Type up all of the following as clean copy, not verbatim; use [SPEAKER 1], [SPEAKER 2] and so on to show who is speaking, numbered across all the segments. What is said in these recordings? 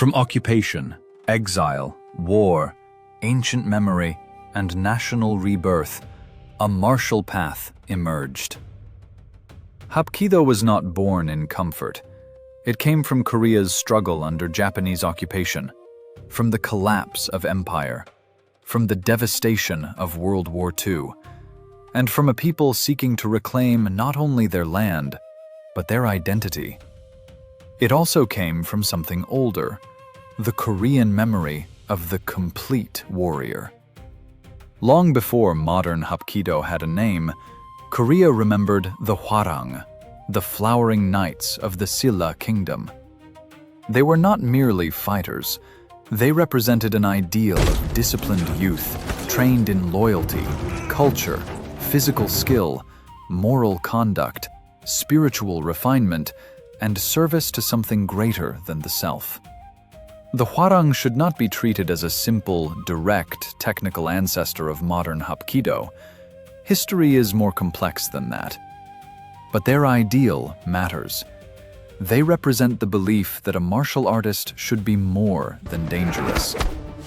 [SPEAKER 1] From occupation, exile, war, ancient memory, and national rebirth, a martial path emerged. Hapkido was not born in comfort. It came from Korea's struggle under Japanese occupation, from the collapse of empire, from the devastation of World War II, and from a people seeking to reclaim not only their land, but their identity. It also came from something older, the Korean memory of the complete warrior. Long before modern Hapkido had a name, Korea remembered the Hwarang, the flowering knights of the Silla kingdom. They were not merely fighters. They represented an ideal of disciplined youth, trained in loyalty, culture, physical skill, moral conduct, spiritual refinement, and service to something greater than the self. The Hwarang should not be treated as a simple, direct, technical ancestor of modern Hapkido. History is more complex than that. But their ideal matters. They represent the belief that a martial artist should be more than dangerous.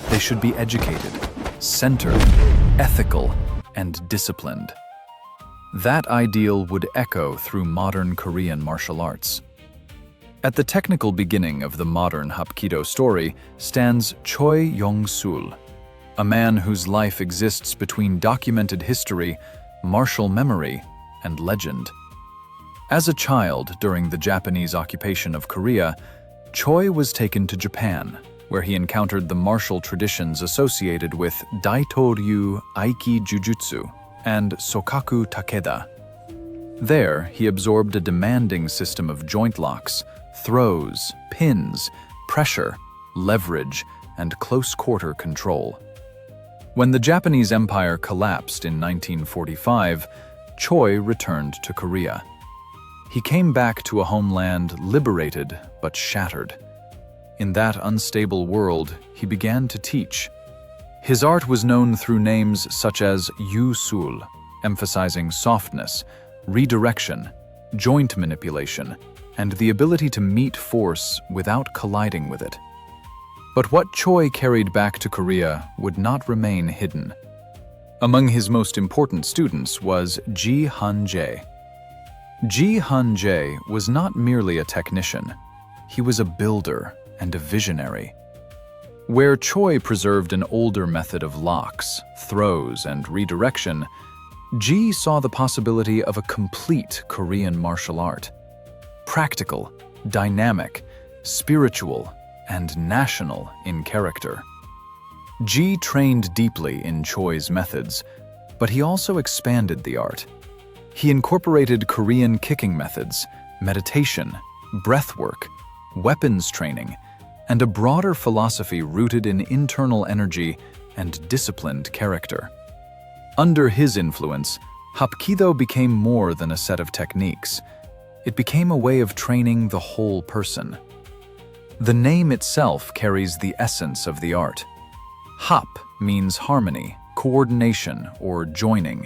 [SPEAKER 1] They should be educated, centered, ethical, and disciplined. That ideal would echo through modern Korean martial arts. At the technical beginning of the modern Hapkido story stands Choi Yong-sul, a man whose life exists between documented history, martial memory, and legend. As a child during the Japanese occupation of Korea, Choi was taken to Japan, where he encountered the martial traditions associated with Daitoryu Aiki Jujutsu and Sokaku Takeda. There, he absorbed a demanding system of joint locks, throws, pins, pressure, leverage, and close-quarter control. When the Japanese Empire collapsed in 1945, Choi returned to Korea. He came back to a homeland liberated but shattered. In that unstable world, he began to teach. His art was known through names such as Yong-sul, emphasizing softness, redirection, joint manipulation, and the ability to meet force without colliding with it. But what Choi carried back to Korea would not remain hidden. Among his most important students was Han-jae. Han-jae was not merely a technician. He was a builder and a visionary. Where Choi preserved an older method of locks, throws, and redirection, saw the possibility of a complete Korean martial art. Practical, dynamic, spiritual, and national in character. Trained deeply in Choi's methods, but he also expanded the art. He incorporated Korean kicking methods, meditation, breathwork, weapons training, and a broader philosophy rooted in internal energy and disciplined character. Under his influence, Hapkido became more than a set of techniques. It became a way of training the whole person. The name itself carries the essence of the art. Hap means harmony, coordination, or joining.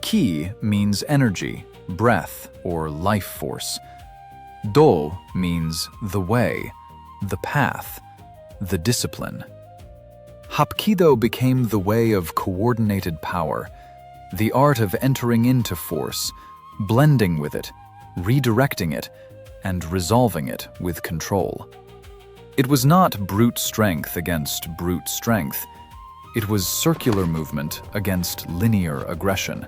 [SPEAKER 1] Ki means energy, breath, or life force. Do means the way, the path, the discipline. Hapkido became the way of coordinated power, the art of entering into force, blending with it, redirecting it, and resolving it with control. It was not brute strength against brute strength. It was circular movement against linear aggression.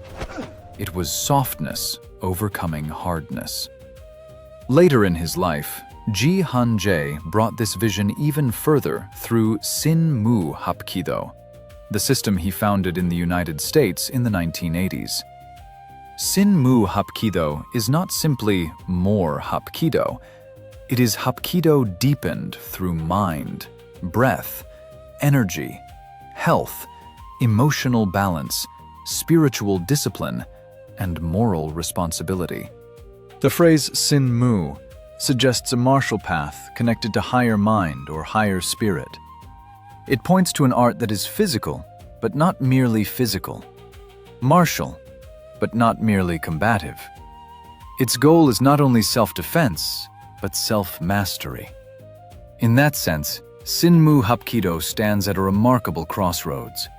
[SPEAKER 1] It was softness overcoming hardness. Later in his life, Han-jae brought this vision even further through Sin-mu Hapkido, the system he founded in the United States in the 1980s. Sin-mu Hapkido is not simply more Hapkido. It is Hapkido deepened through mind, breath, energy, health, emotional balance, spiritual discipline, and moral responsibility. The phrase Sin-mu suggests a martial path connected to higher mind or higher spirit. It points to an art that is physical, but not merely physical. Martial, but not merely combative. Its goal is not only self-defense, but self-mastery. In that sense, Sinmu Hapkido stands at a remarkable crossroads.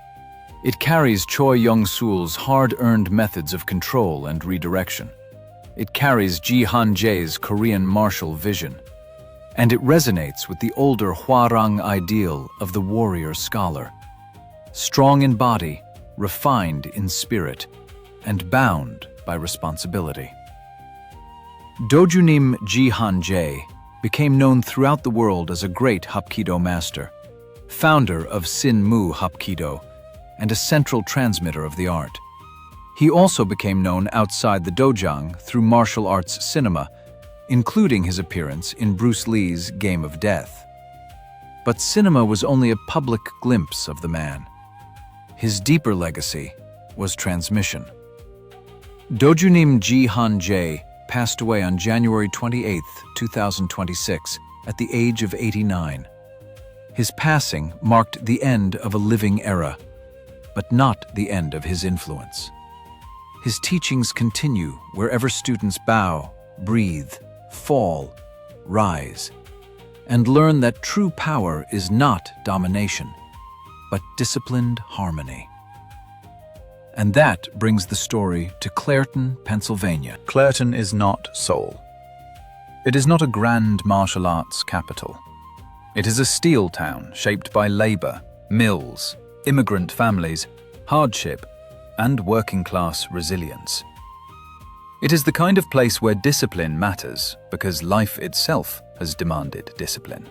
[SPEAKER 1] It carries Choi Yong-sul's hard-earned methods of control and redirection. It carries Han-jae's Korean martial vision. And it resonates with the older Hwarang ideal of the warrior scholar. Strong in body, refined in spirit, and bound by responsibility. Dojunim Han-jae became known throughout the world as a great Hapkido master, founder of Sinmu Hapkido, and a central transmitter of the art. He also became known outside the Dojang through martial arts cinema, including his appearance in Bruce Lee's Game of Death. But cinema was only a public glimpse of the man. His deeper legacy was transmission. Dojunim Han-jae passed away on January 28, 2026, at the age of 89. His passing marked the end of a living era, but not the end of his influence. His teachings continue wherever students bow, breathe, fall, rise, and learn that true power is not domination, but disciplined harmony. And that brings the story to Clairton, Pennsylvania. Clairton is not Seoul. It is not a grand martial arts capital. It is a steel town shaped by labor, mills, immigrant families, hardship, and working-class resilience. It is the kind of place where discipline matters because life itself has demanded discipline.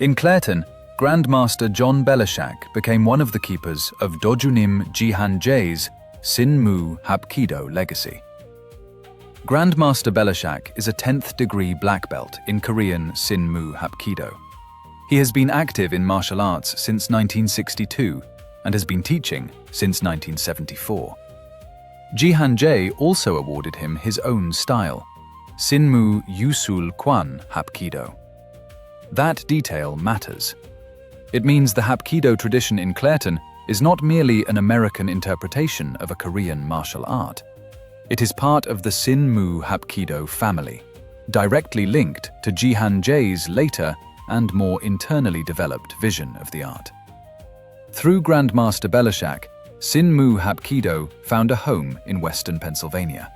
[SPEAKER 1] In Clairton, Grandmaster John Belishak became one of the keepers of Dojunim Han-jae's Sinmu Hapkido legacy. Grandmaster Belishak is a 10th degree black belt in Korean Sinmu Hapkido. He has been active in martial arts since 1962 and has been teaching since 1974. Han-jae also awarded him his own style, Sinmu Yong-sul Kwan Hapkido. That detail matters. It means the Hapkido tradition in Clairton is not merely an American interpretation of a Korean martial art. It is part of the Sinmu Hapkido family, directly linked to Han-jae's later and more internally developed vision of the art. Through Grandmaster Belishak, Sinmu Hapkido found a home in western Pennsylvania.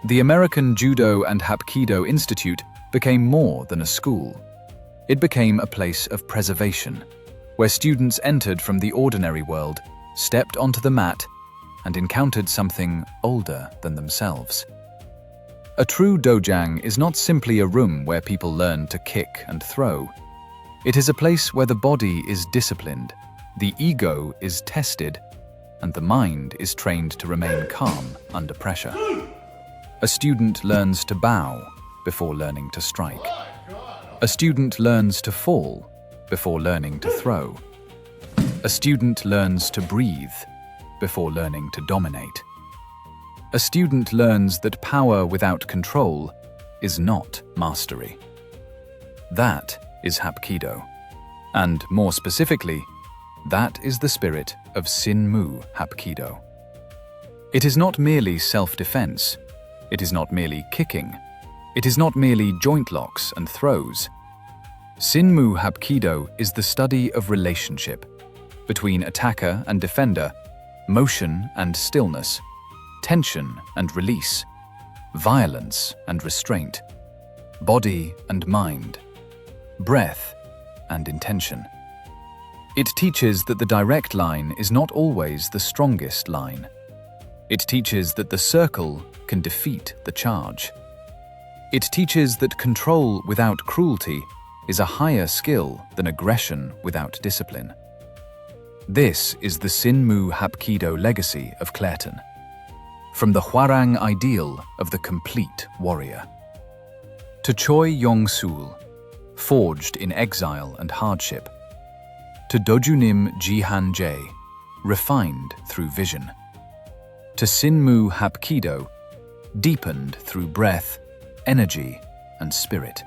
[SPEAKER 1] The American Judo and Hapkido Institute became more than a school. It became a place of preservation, where students entered from the ordinary world, stepped onto the mat, and encountered something older than themselves. A true dojang is not simply a room where people learn to kick and throw. It is a place where the body is disciplined, the ego is tested, and the mind is trained to remain calm under pressure. A student learns to bow before learning to strike. A student learns to fall before learning to throw. A student learns to breathe before learning to dominate. A student learns that power without control is not mastery. That is Hapkido. And more specifically, that is the spirit of Sinmu Hapkido. It is not merely self-defense. It is not merely kicking. It is not merely joint locks and throws. Sinmu Hapkido is the study of relationship between attacker and defender, motion and stillness, tension and release, violence and restraint, body and mind, breath and intention. It teaches that the direct line is not always the strongest line. It teaches that the circle can defeat the charge. It teaches that control without cruelty is a higher skill than aggression without discipline. This is the Sinmu Hapkido legacy of Clairton, from the Hwarang ideal of the complete warrior. To Choi Yong-sul, forged in exile and hardship. To Dojunim Han-jae, refined through vision. To Sinmu Hapkido, deepened through breath, energy, and spirit.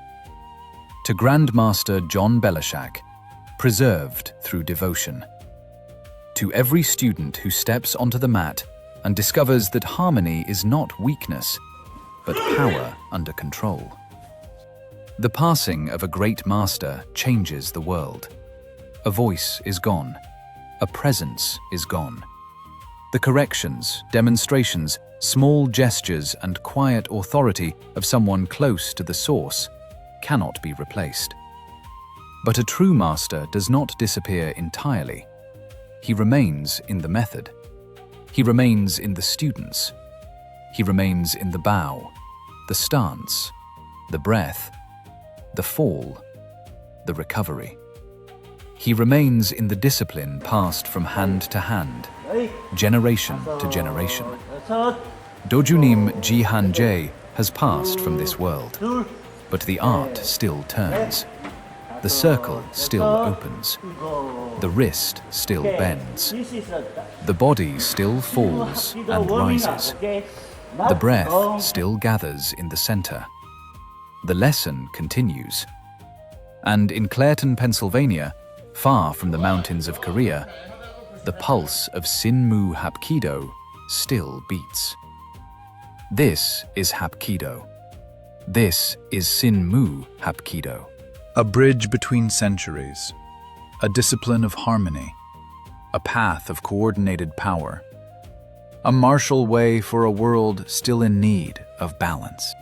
[SPEAKER 1] To Grandmaster John Belishak, preserved through devotion. To every student who steps onto the mat and discovers that harmony is not weakness, but power under control. The passing of a great master changes the world. A voice is gone. A presence is gone. The corrections, demonstrations, small gestures, and quiet authority of someone close to the source cannot be replaced. But a true master does not disappear entirely. He remains in the method. He remains in the students. He remains in the bow, the stance, the breath, the fall, the recovery. He remains in the discipline passed from hand to hand, generation to generation. Dojunim Han-jae has passed from this world, but the art still turns. The circle still opens. The wrist still bends. The body still falls and rises. The breath still gathers in the center. The lesson continues. And in Clairton, Pennsylvania, far from the mountains of Korea, the pulse of Sinmu Hapkido still beats. This is Hapkido. This is Sinmu Hapkido.
[SPEAKER 2] A bridge between centuries, a discipline of harmony, a path of coordinated power, a martial way for a world still in need of balance.